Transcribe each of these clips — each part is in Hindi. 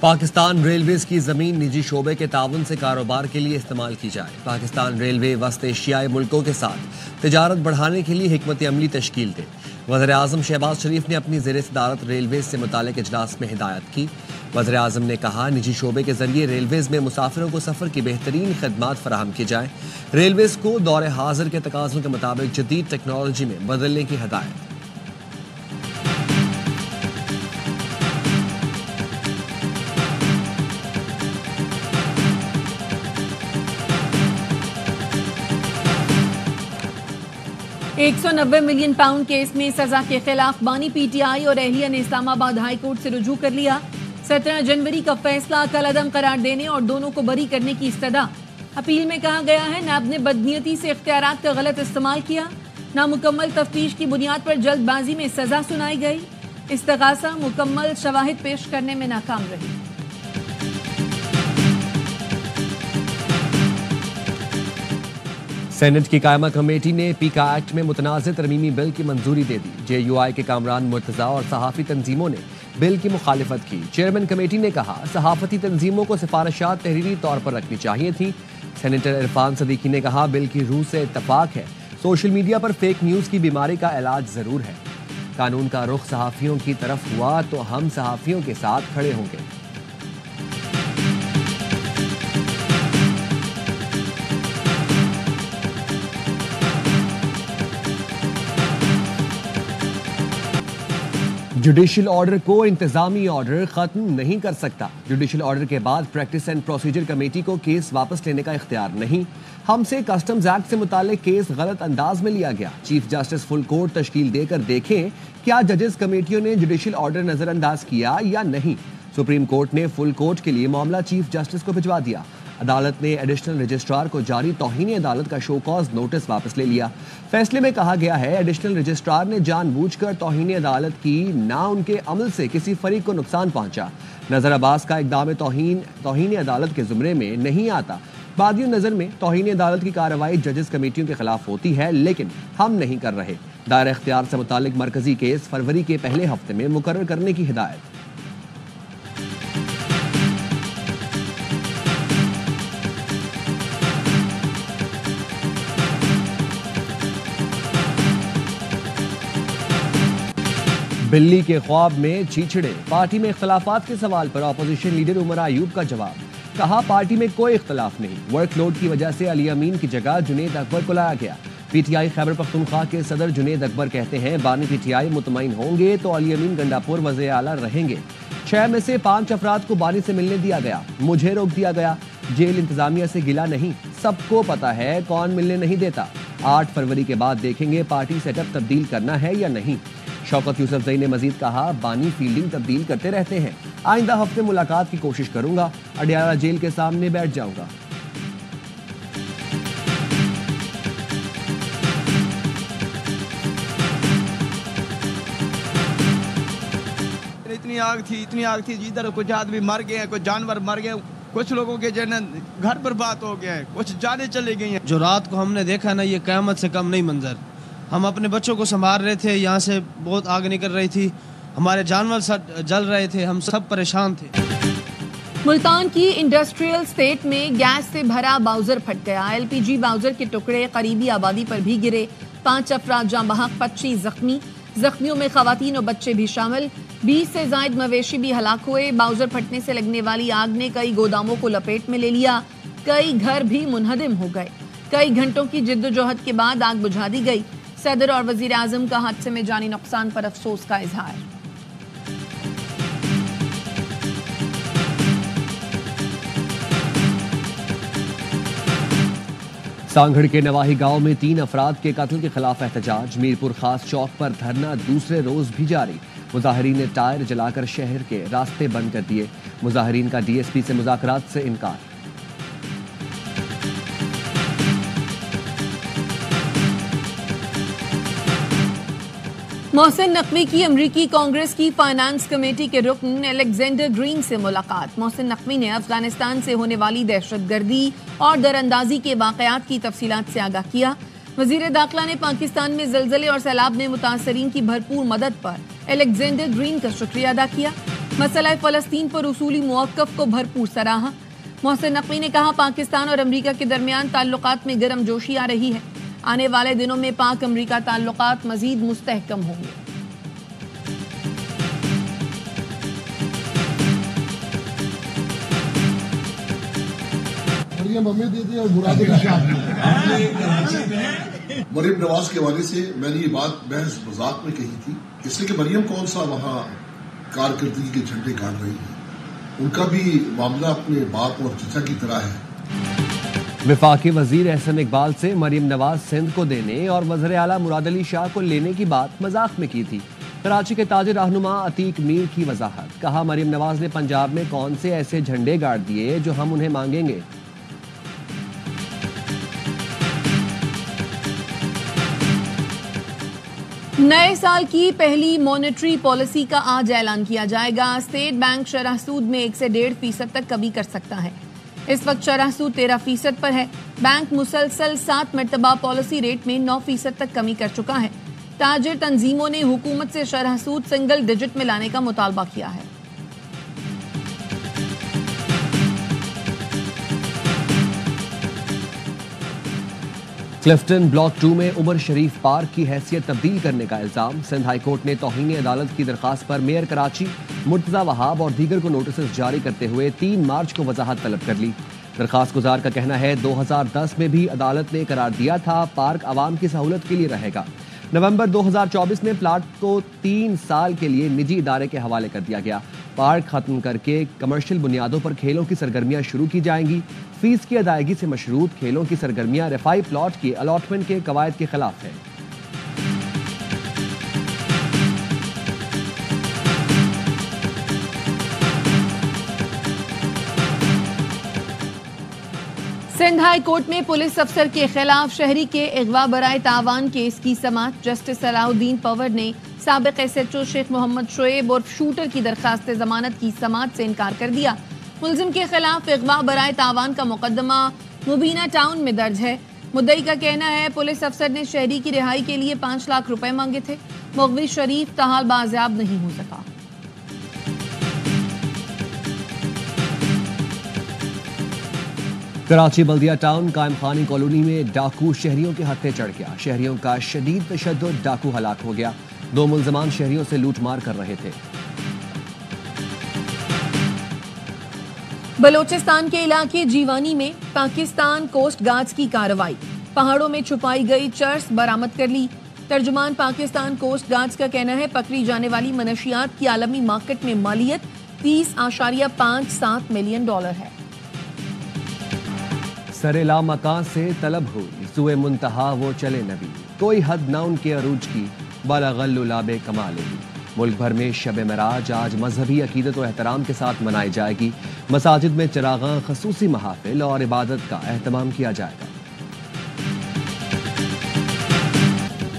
पाकिस्तान रेलवेज की जमीन निजी शोबे के ताउन से कारोबार के लिए इस्तेमाल की जाए। पाकिस्तान रेलवे वस्त एशियाई मुल्कों के साथ तिजारत बढ़ाने के लिए हिकमत अमली तश्कील दे। वज़ीर आज़म शहबाज शरीफ ने अपनी ज़ेर सदारत रेलवेज से मुतालिक इजलास में हिदायत की। वज़ीर आज़म ने कहा, निजी शोबे के जरिए रेलवेज में मुसाफिरों को सफ़र की बेहतरीन खदमात फराहम की जाए। रेलवेज को दौर हाजिर के तकाज़ों के मुताबिक जदीद टेक्नोलॉजी में बदलने की हिदायत। £190 मिलियन केस में सजा के खिलाफ बानी पीटीआई और एहलिया ने इस्लामाबाद हाई कोर्ट से रुजू कर लिया। 17 जनवरी का फैसला कलअदम करार देने और दोनों को बरी करने की इस्तदा। अपील में कहा गया है, नैब ने बदनीयती से इख्तियारात का गलत इस्तेमाल किया। नामुकम्मल तफ्तीश की बुनियाद पर जल्दबाजी में सजा सुनाई गई। इस्तगासा मुकम्मल शवाहिद पेश करने में नाकाम रही। सेनेट की कायमा कमेटी ने पीका एक्ट में मुतनाज़ तरमीमी बिल की मंजूरी दे दी। JUI के कामरान मुर्तज़ा और सहाफ़ी तंजीमों ने बिल की मुखालिफत की। चेयरमैन कमेटी ने कहा, सहाफ़ती तंजीमों को सिफारिशात तहरीरी तौर पर रखनी चाहिए थी। सेनेटर इरफान सदीकी ने कहा, बिल की रूह से इत्तफाक है। सोशल मीडिया पर फेक न्यूज़ की बीमारी का इलाज ज़रूर है। कानून का रुख सहाफ़ियों की तरफ हुआ तो हम सहाफ़ियों के साथ खड़े होंगे। जुडिशल ऑर्डर को इंतजामी ऑर्डर खत्म नहीं कर सकता। जुडिशल ऑर्डर के बाद प्रैक्टिस एंड प्रोसीजर कमेटी को केस वापस लेने का इख्तियार नहीं। हमसे कस्टम्स एक्ट से मुतालिक केस गलत अंदाज में लिया गया। चीफ जस्टिस फुल कोर्ट तश्कील देकर देखें क्या जजेस कमेटियों ने जुडिशल ऑर्डर नजरअंदाज किया या नहीं। सुप्रीम कोर्ट ने फुल कोर्ट के लिए मामला चीफ जस्टिस को भिजवा दिया। अदालत ने एडिशनल रजिस्ट्रार को जारी तौहीन अदालत का शो कॉज नोटिस वापस ले लिया। फैसले में कहा गया है, एडिशनल रजिस्ट्रार ने जानबूझकर तौहीन अदालत की, ना उनके अमल से किसी फरीक को नुकसान पहुंचा। नजर अब्बास का इकदाम तौहीन अदालत के जुमरे में नहीं आता। बादियों नजर में तौहीन अदालत की कार्रवाई जजेस कमेटियों के खिलाफ होती है, लेकिन हम नहीं कर रहे। दायरा इख्तियार से मुतालिक मरकजी केस फरवरी के पहले हफ्ते में मुकर्रर करने की हिदायत। बिल्ली के ख्वाब में चीचड़े। पार्टी में इख्तलाफात के सवाल पर अपोजिशन लीडर उमर अयूब का जवाब। कहा, पार्टी में कोई इख्तलाफ नहीं। वर्कलोड की वजह से अली अमीन की जगह जुनेद अकबर को लाया गया। पीटीआई खैबर पख्तूनख्वा के सदर जुनेद अकबर कहते हैं, बानी पीटीआई मुतमईन होंगे तो अली अमीन गंडापुर वज़ीर आला रहेंगे। 6 में से 5 अफराद को बानी से मिलने दिया गया। मुझे रोक दिया गया। जेल इंतजामिया से गिला नहीं, सबको पता है कौन मिलने नहीं देता। 8 फरवरी के बाद देखेंगे पार्टी सेटअप तब्दील करना है या नहीं। शौकत यूसुफजई ने मजीद कहा, बानी फील्डिंग तब्दील करते रहते हैं। आइंदा हफ्ते मुलाकात की कोशिश करूंगा। अडियाला जेल के सामने बैठ जाऊंगा। इतनी आग थी जिधर कुछ आदमी मर गए हैं, कुछ जानवर मर गए, कुछ लोगों के जो घर बर्बाद हो गए हैं, कुछ जाने चले गई हैं। जो रात को हमने देखा ना, ये क़यामत से कम नहीं मंजर। हम अपने बच्चों को संभाल रहे थे, यहाँ से बहुत आग निकल रही थी, हमारे जानवर जल रहे थे, हम सब परेशान थे। मुल्तान की इंडस्ट्रियल स्टेट में गैस से भरा बाउजर फट गया। LPG बाउजर के टुकड़े करीबी आबादी पर भी गिरे। 5 अफराद जाँ बहक, 25 जख्मी। जख्मियों में खवातीन और बच्चे भी शामिल। 20 से जायद मवेशी भी हलाक हुए। बाउजर फटने से लगने वाली आग ने कई गोदामों को लपेट में ले लिया। कई घर भी मुनहदिम हो गए। कई घंटों की जिद्दोजहद के बाद आग बुझा दी गई। सदर और वजीर आजम का हादसे में जानी नुकसान पर अफसोस का इजहार। सांगड़ के नवाही गांव में 3 अफराद के कत्ल के खिलाफ एहतजाज। मीरपुर खास चौक पर धरना दूसरे रोज भी जारी। मुजाहिरीन ने टायर जलाकर शहर के रास्ते बंद कर दिए। मुजाहिरीन का DSP से मुज़ाकरात से इनकार। मोहसिन नकवी की अमरीकी कांग्रेस की फाइनेंस कमेटी के रुकन अलेक्जेंडर ग्रीन से मुलाकात। मोहसिन नकवी ने अफगानिस्तान से होने वाली दहशतगर्दी और दरअंदाजी के वाकयात की तफसीलात से आगाह किया। वजीर दाखिला ने पाकिस्तान में जलजले और सैलाब में मुतासरीन की भरपूर मदद पर अलेक्जेंडर ग्रीन का शुक्रिया अदा किया। मसला फ़लस्तीन पर उसूली मौक़िफ़ को भरपूर सराहा। मोहसिन नकवी ने कहा, पाकिस्तान और अमरीका के दरमियान ताल्लुकात में गर्म जोशी आ रही है। आने वाले दिनों में पाक अमरीका ताल्लुकात मजीद मुस्तहकम होंगे। मरियम नवाज के हवाले से मैंने ये बात महज मजाक में कही थी, इसलिए कि मरियम कौन सा वहाँ कारकर्दगी के झंडे गाड़ रही है। उनका भी मामला अपने बाप और चचा की तरह है। वफाकी वजीर एहसन इकबाल से मरियम नवाज सिंध को देने और वज़ीर आला मुराद अली शाह को लेने की बात मजाक में की थी। कराची के ताजिर रहनुमा अतीक मीर की वजाहत, कहा, मरियम नवाज ने पंजाब में कौन से ऐसे झंडे गाड़ दिए जो हम उन्हें मांगेंगे। नए साल की पहली मॉनेटरी पॉलिसी का आज ऐलान किया जाएगा। स्टेट बैंक शरह सूद में 1 से 1.5% तक कमी कर सकता है। इस वक्त शरह सूद 13% पर है। बैंक मुसलसल 7 मरतबा पॉलिसी रेट में 9% तक कमी कर चुका है। ताजिर तंजीमों ने हुकूमत से शरह सूद सिंगल डिजिट में लाने का मुतालबा किया है। क्लिफ्टन ब्लॉक 2 में उमर शरीफ पार्क की हैसियत तब्दील करने का इल्जाम। सिंध हाई कोर्ट ने तौहीन अदालत की दरखास्त पर मेयर कराची मुर्तजा वहाब और दीगर को नोटिस जारी करते हुए 3 मार्च को वजाहत तलब कर ली। दरखास्त गुजार का कहना है 2010 में भी अदालत ने करार दिया था पार्क आवाम की सहूलत के लिए रहेगा। नवंबर 2024 में प्लाट को 3 साल के लिए निजी इदारे के हवाले कर दिया गया। पार्क खत्म करके कमर्शियल बुनियादों पर खेलों की सरगर्मियां शुरू की जाएंगी। फीस की अदायगी से मशरूत खेलों की सरगर्मियां रफाई प्लॉट की अलॉटमेंट के कवायद के खिलाफ है। सिंध हाई कोर्ट में पुलिस अफसर के खिलाफ शहरी के अगवा बराए तावान केस की समाअत। जस्टिस सलाउद्दीन पवर ने साबिक SHO शेख मोहम्मद शोएब और शूटर की दरखास्त जमानत की समाअत से इनकार कर दिया। मुलजिम के खिलाफ अगवा बराए तावान का मुकदमा मुबीना टाउन में दर्ज है। मुद्दई का कहना है पुलिस अफसर ने शहरी की रिहाई के लिए 5 लाख रुपए मांगे थे। मुग़व्वी शरीफ ताहाल बाजियाब नहीं हो सका। कराची बल्दिया टाउन कायम खानी कॉलोनी में डाकू शहरियों के हत्थे चढ़ गया। शहरियों का शदीद तशद्दुद, डाकू हलाक हो गया। 2 मुल्ज़िमान शहरियों से लूटमार कर रहे थे। बलोचिस्तान के इलाके जीवानी में पाकिस्तान कोस्ट गार्ड्स की कार्रवाई। पहाड़ों में छुपाई गई चर्स बरामद कर ली। तर्जुमान पाकिस्तान कोस्ट गार्ड्स का कहना है पकड़ी जाने वाली मनशियात की आलमी मार्केट में मालियत $30.57 मिलियन है। सरेला मकान से तलब हुई सुए मुंतहा वो चले नबी, कोई हद न उनके अरूज की, बलगल्लु लाबे कमाले। मुल्क भर में शब मराज आज मजहबी अकीदत और एहतराम के साथ मनाई जाएगी। मसाजिद में चिरागां, खसूसी महाफिल और इबादत का एहतमाम किया जाएगा।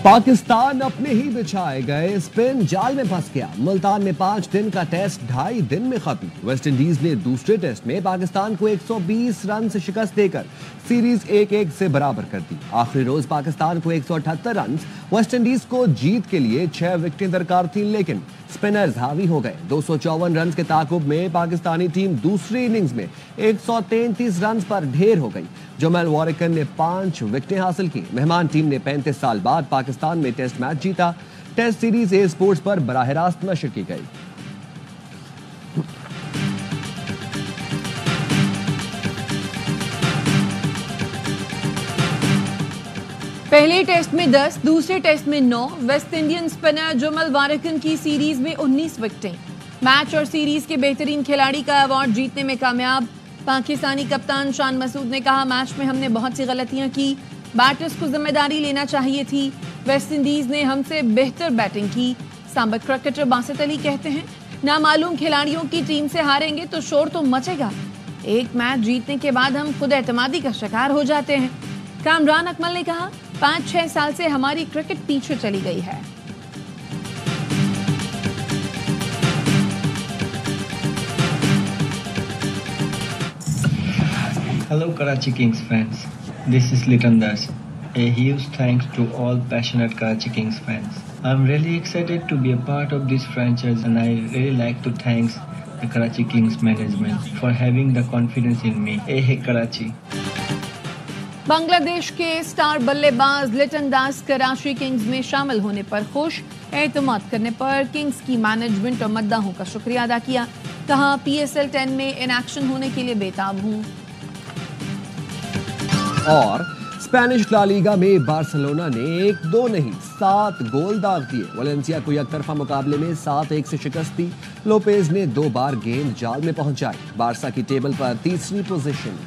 पाकिस्तान अपने ही बिछाए गए स्पिन जाल में फंस गया। मुल्तान में 5 दिन का टेस्ट 2.5 दिन में खत्म। वेस्ट इंडीज ने दूसरे टेस्ट में पाकिस्तान को 120 रन से शिकस्त देकर सीरीज 1-1 से बराबर कर दी। आखिरी रोज पाकिस्तान को 178 रन, वेस्ट इंडीज को जीत के लिए 6 विकेटें दरकार थीं, लेकिन स्पिनर्स हावी हो गए। 254 रन के ताकुब में पाकिस्तानी टीम दूसरी इनिंग्स में 133 रन पर ढेर हो गई। जमाल वारिकर ने 5 विकेटें हासिल की। मेहमान टीम ने 35 साल बाद पाकिस्तान में टेस्ट मैच जीता। टेस्ट सीरीज ए स्पोर्ट्स पर बराह रास्त नशर की गई। पहले टेस्ट में 10, दूसरे टेस्ट में 9। वेस्ट इंडियन स्पिनर जमाल वारिकर की सीरीज में 19 विकेटें। मैच और सीरीज के बेहतरीन खिलाड़ी का अवार्ड जीतने में कामयाब। पाकिस्तानी कप्तान शान मसूद ने कहा मैच में हमने बहुत सी गलतियां की, बैटर्स को जिम्मेदारी लेना चाहिए थी। वेस्ट इंडीज ने हमसे बेहतर बैटिंग की। साबिक क्रिकेटर बासित अली कहते हैं नामालूम खिलाड़ियों की टीम से हारेंगे तो शोर तो मचेगा। एक मैच जीतने के बाद हम खुद एतमादी का शिकार हो जाते हैं। कामरान अकमल ने कहा 5-6 साल से हमारी क्रिकेट पीछे चली गई है। Hello Karachi Kings fans, this is Litan Das. A huge thanks to all passionate Karachi Kings fans. I'm really excited to be a part of this franchise and I really like to thank the Karachi Kings management for having the confidence in me. Hey Karachi. Bangladesh के स्टार बल्लेबाज लिटन दास कराची किंग्स में शामिल होने पर खुश, एतमाद करने पर किंग्स की मैनेजमेंट और मद्दाहों का शुक्रिया अदा किया। कहा PSL 10 में इन एक्शन होने के लिए बेताब हूं। और स्पेनिश ला लीगा में बार्सिलोना ने 1-2 नहीं 7 गोल दाग दिए। वलेंसिया को एकतरफा मुकाबले में 7-1 से शिकस्त दी। लोपेज ने 2 बार गेंद जाल में पहुंचाई। बारसा की टेबल पर तीसरी पोजीशन।